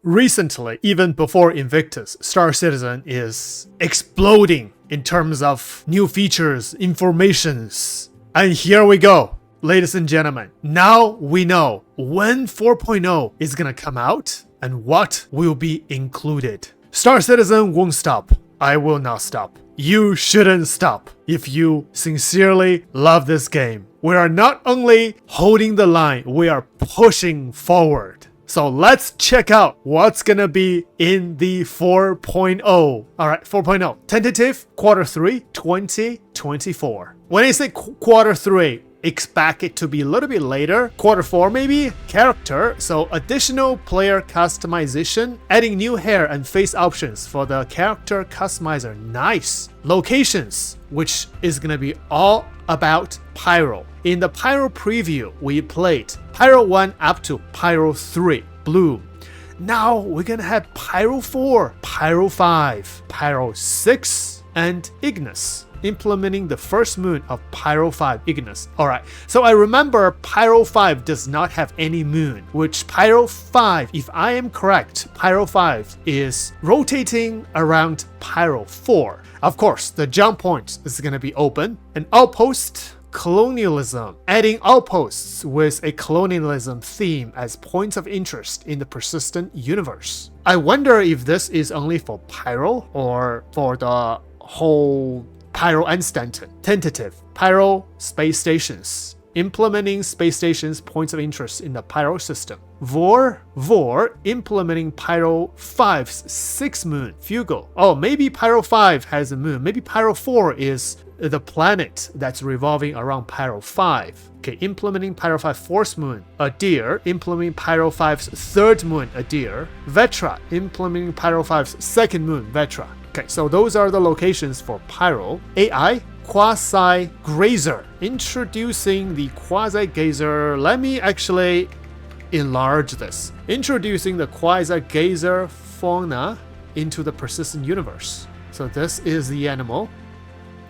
Recently, even before Invictus, Star Citizen is exploding in terms of new features, informations. And here we go, ladies and gentlemen. Now we know when 4.0 is gonna come out and what will be included. Star Citizen won't stop. I will not stop. You shouldn't stop if you sincerely love this game. We are not only holding the line, we are pushing forward. So let's check out what's gonna be in the 4.0. Alright, 4.0. Tentative Q3 2024. When I say Q3, expect it to be a little bit later. Q4 maybe? Character, so additional player customization, adding new hair and face options for the character customizer. Nice. Locations, which is gonna be all about Pyro. In the Pyro preview, we played Pyro 1 up to Pyro 3, Bloom. Now we're gonna have Pyro 4, Pyro 5, Pyro 6, and Ignis, implementing the first moon of Pyro 5 Ignis. Alright, so I remember Pyro 5 does not have any moon, which Pyro 5, if I am correct, Pyro 5 is rotating around Pyro 4. Of course, the jump point is gonna be open. An outpost, colonialism, adding outposts with a colonialism theme as points of interest in the persistent universe. I wonder if this is only for Pyro or for the whole Pyro and Stanton. Tentative Pyro space stations, implementing space stations points of interest in the Pyro system. Vor implementing Pyro 5's 6 moon Fugal. Oh, maybe Pyro 5 has a moon. Maybe Pyro 4 is the planet that's revolving around Pyro 5. Okay, implementing Pyro 5 4th moon, a deer, implementing Pyro 5's 3rd moon, a deer. Vetra, implementing Pyro 5's 2nd moon, Vetra. Okay, so those are the locations for Pyro. AI, Quasi-Grazer, introducing the Quasi-Gazer. Let me actually enlarge this. Introducing the Quasi-Gazer fauna into the persistent universe. So this is the animal.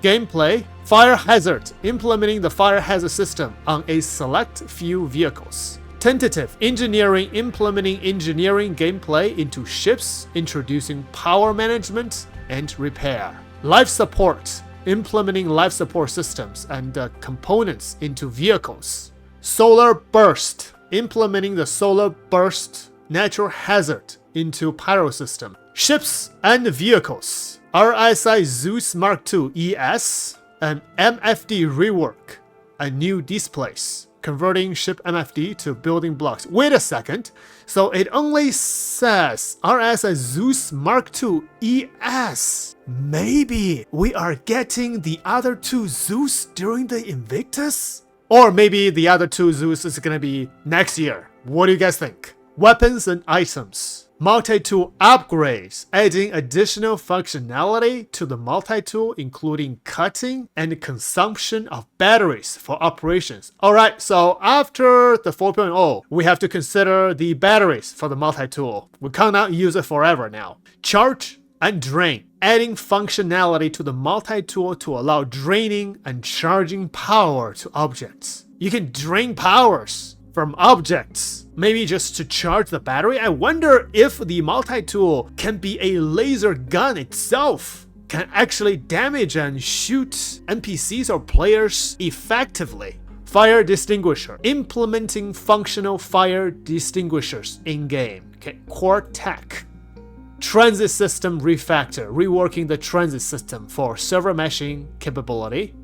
Gameplay, Fire Hazard, implementing the Fire Hazard system on a select few vehicles. Tentative engineering, implementing engineering gameplay into ships, introducing power management and repair. Life support, implementing life support systems and components into vehicles. Solar burst, implementing the solar burst natural hazard into Pyro system. Ships and vehicles, RSI Zeus Mark II ES and MFD rework, and new displays, converting ship MFD to building blocks. Wait a second, so it only says RSI Zeus Mark II ES. Maybe we are getting the other two Zeus during the Invictus? Or maybe the other two Zeus is gonna be next year. What do you guys think? Weapons and items. Multi-tool upgrades, adding additional functionality to the multi-tool, including cutting and consumption of batteries for operations. Alright, so after the 4.0, we have to consider the batteries for the multi-tool. We cannot use it forever now. Charge and drain, adding functionality to the multi-tool to allow draining and charging power to objects. You can drain powers from objects, maybe just to charge the battery. I wonder if the multi-tool can be a laser gun itself, can actually damage and shoot NPCs or players effectively. Fire distinguisher, implementing functional fire distinguishers in-game. Okay, core tech. Transit system refactor, reworking the transit system for server meshing capability.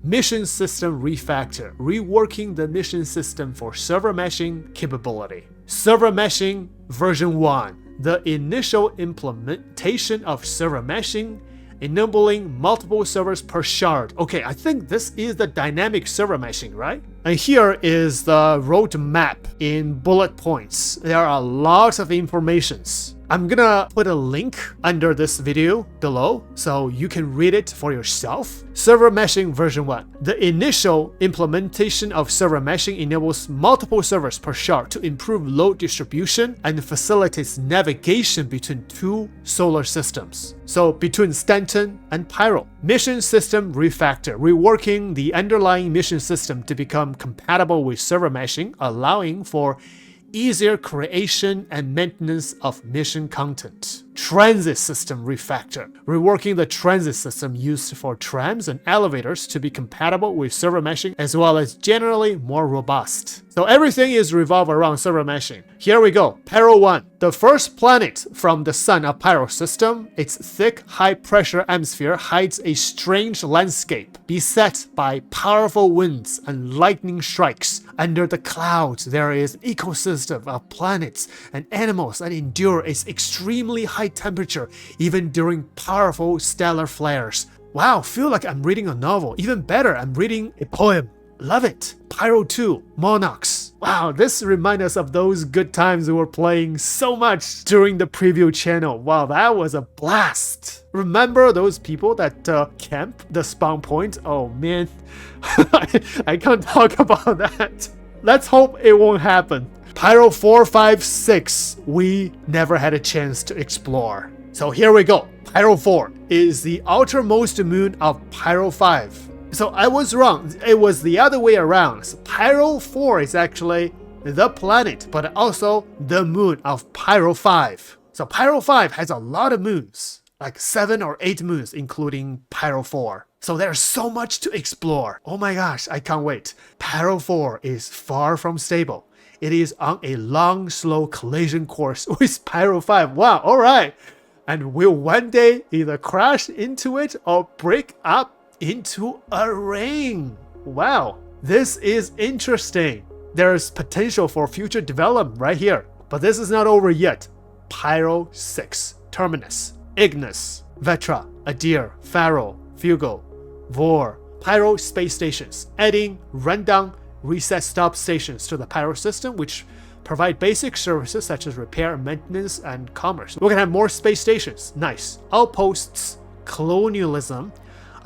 Mission system refactor, reworking the mission system for server meshing capability. Server meshing version 1, the initial implementation of server meshing, enabling multiple servers per shard. Okay, I think this is the dynamic server meshing, right? And here is the roadmap in bullet points. There are a lot of informations. I'm gonna put a link under this video below so you can read it for yourself. Server meshing version 1. The initial implementation of server meshing enables multiple servers per shard to improve load distribution and facilitates navigation between two solar systems. So between Stanton and Pyro. Mission system refactor, reworking the underlying mission system to become compatible with server meshing, allowing for easier creation and maintenance of mission content. Transit system refactor, reworking the transit system used for trams and elevators to be compatible with server meshing as well as generally more robust. So everything is revolved around server meshing. Here we go. Pyro 1. The first planet from the sun of Pyro system, its thick, high-pressure atmosphere hides a strange landscape beset by powerful winds and lightning strikes. Under the clouds, there is an ecosystem of planets and animals that endure its extremely high temperature even during powerful stellar flares. Wow, feel like I'm reading a novel. Even better, I'm reading a poem. Love it. Pyro 2, Monarchs. Wow, this reminds us of those good times we were playing so much during the preview channel. Wow, that was a blast. Remember those people that camp the spawn point? Oh man, I can't talk about that. Let's hope it won't happen. Pyro 4, 5, 6, we never had a chance to explore. So here we go. Pyro 4 is the outermost moon of Pyro 5. So I was wrong. It was the other way around. So Pyro 4 is actually the planet, but also the moon of Pyro 5. So Pyro 5 has a lot of moons, like 7 or 8 moons, including Pyro 4. So there's so much to explore. Oh my gosh, I can't wait. Pyro 4 is far from stable. It is on a long, slow collision course with Pyro 5. Wow, alright. And will one day either crash into it or break up into a ring. Wow, this is interesting. There's potential for future development right here. But this is not over yet. Pyro 6, Terminus, Ignis, Vetra, Adir, Pharaoh, Fugo, Vor, Pyro space stations, adding rundown reset stop stations to the Pyro system, which provide basic services such as repair, maintenance, and commerce. We're gonna have more space stations. Nice. Outposts, colonialism,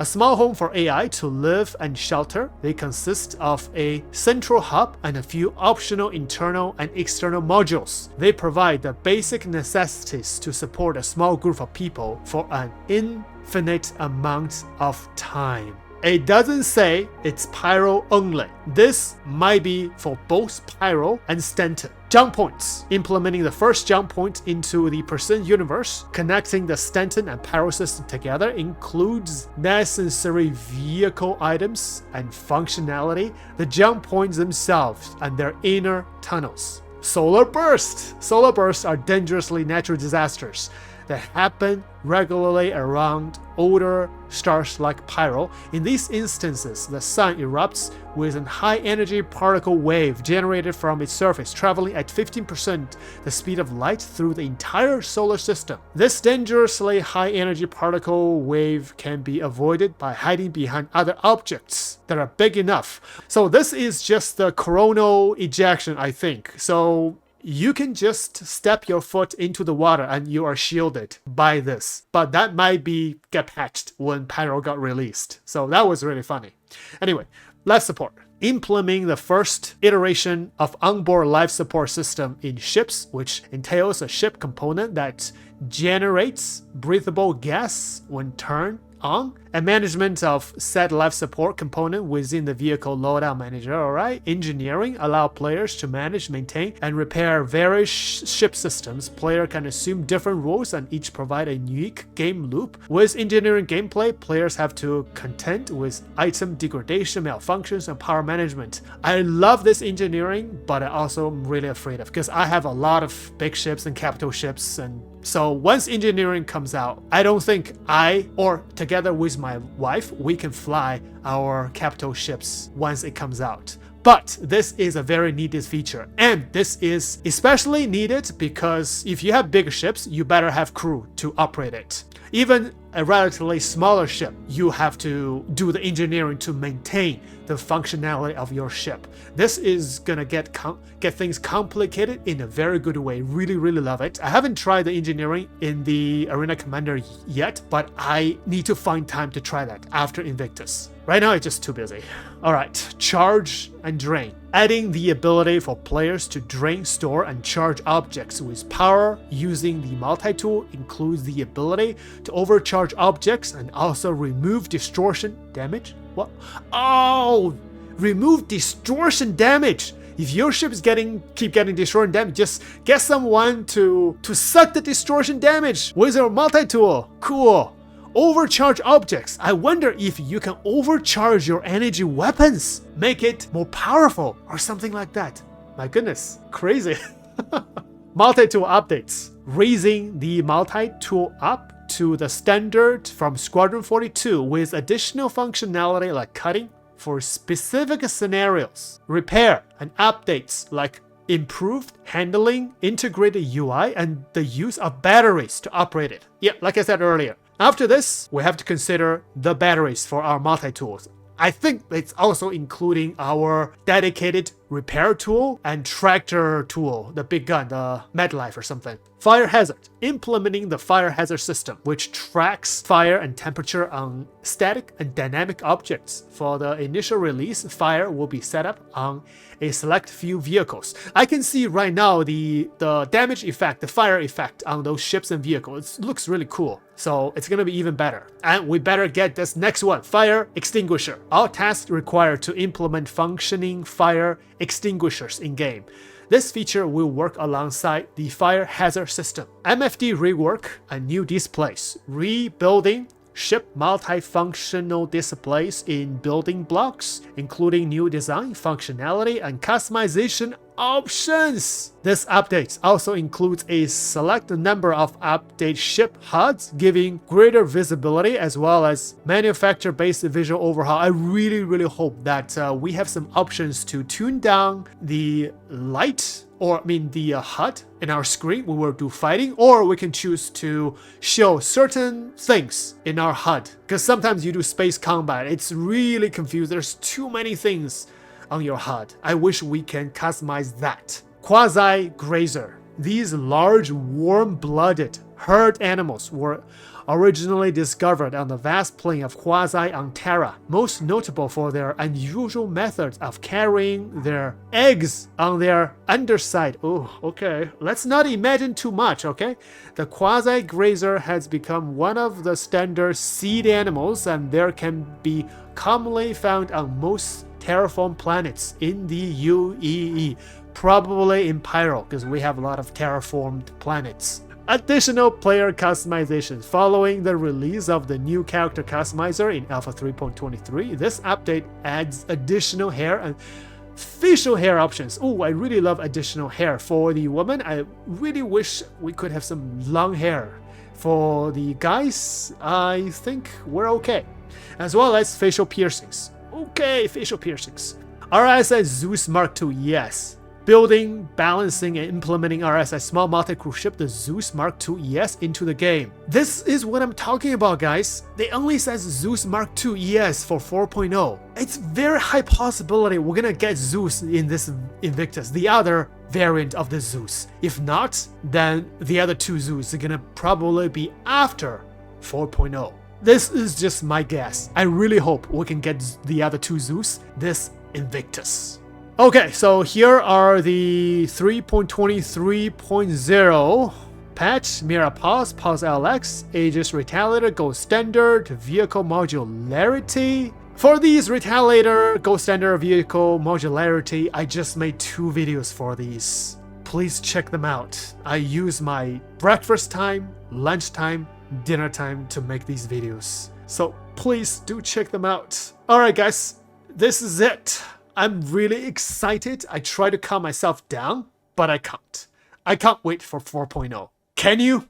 a small home for AI to live and shelter. They consist of a central hub and a few optional internal and external modules. They provide the basic necessities to support a small group of people for an infinite amount of time. It doesn't say it's Pyro only. This might be for both Pyro and Stanton. Jump points. Implementing the first jump point into the Percent universe, connecting the Stanton and Pyro system together includes necessary vehicle items and functionality, the jump points themselves and their inner tunnels. Solar bursts. Solar bursts are dangerously natural disasters that happen regularly around older stars like Pyro. In these instances, the sun erupts with a high-energy particle wave generated from its surface, traveling at 15% the speed of light through the entire solar system. This dangerously high-energy particle wave can be avoided by hiding behind other objects that are big enough. So this is just the coronal ejection, I think. So you can just step your foot into the water and you are shielded by this. But that might get patched when Pyro got released. So that was really funny. Anyway, life support. Implementing the first iteration of onboard life support system in ships, which entails a ship component that generates breathable gas when turned on, and management of said life support component within the vehicle loadout manager. Alright, engineering allow players to manage, maintain, and repair various ship systems. Player can assume different roles and each provide a unique game loop. With engineering gameplay, players have to contend with item degradation, malfunctions, and power management. I love this engineering, but I also am really afraid of, because I have a lot of big ships and capital ships, and so once engineering comes out, I don't think I, or together with my wife, we can fly our capital ships once it comes out. But this is a very needed feature, and this is especially needed because if you have bigger ships, you better have crew to operate it. Even a relatively smaller ship, you have to do the engineering to maintain the functionality of your ship. This is gonna get things complicated in a very good way. Really, really love it. I haven't tried the engineering in the Arena Commander yet, but I need to find time to try that after Invictus. Right now, it's just too busy. Alright, charge and drain. Adding the ability for players to drain, store, and charge objects with power using the multi-tool includes the ability to overcharge objects and also remove distortion damage. What? Oh! Remove distortion damage! If your ship is keep getting destroyed and damaged, just get someone to suck the distortion damage with your multi-tool. Cool. Overcharge objects. I wonder if you can overcharge your energy weapons, make it more powerful or something like that. My goodness, crazy. Multi-tool updates. Raising the multi-tool up to the standard from Squadron 42 with additional functionality like cutting for specific scenarios, repair and updates like improved handling, integrated UI, and the use of batteries to operate it. Yeah, like I said earlier. After this, we have to consider the batteries for our multi-tools. I think it's also including our dedicated repair tool and tractor tool, the big gun, the MedLife or something. Fire hazard. Implementing the fire hazard system, which tracks fire and temperature on static and dynamic objects. For the initial release, fire will be set up on a select few vehicles. I can see right now the damage effect, the fire effect on those ships and vehicles. It looks really cool. So it's gonna be even better. And we better get this next one, fire extinguisher. All tasks required to implement functioning fire extinguishers in-game. This feature will work alongside the fire hazard system. MFD rework and new displays. Rebuilding ship multifunctional displays in building blocks, including new design, functionality, and customization options. This update also includes a select number of update ship HUDs, giving greater visibility as well as manufacturer-based visual overhaul. I really hope that we have some options to tune down the light, or the HUD in our screen when we do fighting, or we can choose to show certain things in our HUD. Because sometimes you do space combat, it's really confused. There's too many things on your HUD. I wish we can customize that. Quasi-grazer. These large, warm-blooded herd animals were originally discovered on the vast plain of Quasi on Terra, most notable for their unusual methods of carrying their eggs on their underside. Oh, okay. Let's not imagine too much, okay? The quasi-grazer has become one of the standard seed animals, and there can be commonly found on most terraformed planets in the UEE, probably in Pyro, because we have a lot of terraformed planets. Additional player customizations. Following the release of the new character customizer in Alpha 3.23, this update adds additional hair and facial hair options. Oh, I really love additional hair for the woman. I really wish we could have some long hair. For the guys, I think we're okay. As well as facial piercings. Okay, facial piercings. RSI Zeus Mark II, yes. Building, balancing, and implementing RSI small multi-crew ship, the Zeus Mark II ES, into the game. This is what I'm talking about, guys. They only says Zeus Mark II ES for 4.0. It's very high possibility we're gonna get Zeus in this Invictus, the other variant of the Zeus. If not, then the other two Zeus are gonna probably be after 4.0. This is just my guess. I really hope we can get the other two Zeus this Invictus. Okay, so here are the 3.23.0 patch. Mira Pause, Pause LX, Aegis Retaliator, Gold Standard, Vehicle Modularity. For these Retaliator, Gold Standard, Vehicle Modularity, I just made 2 videos for these. Please check them out. I use my breakfast time, lunch time, dinner time to make these videos. So please do check them out. Alright guys, this is it. I'm really excited. I try to calm myself down, but I can't. I can't wait for 4.0. Can you?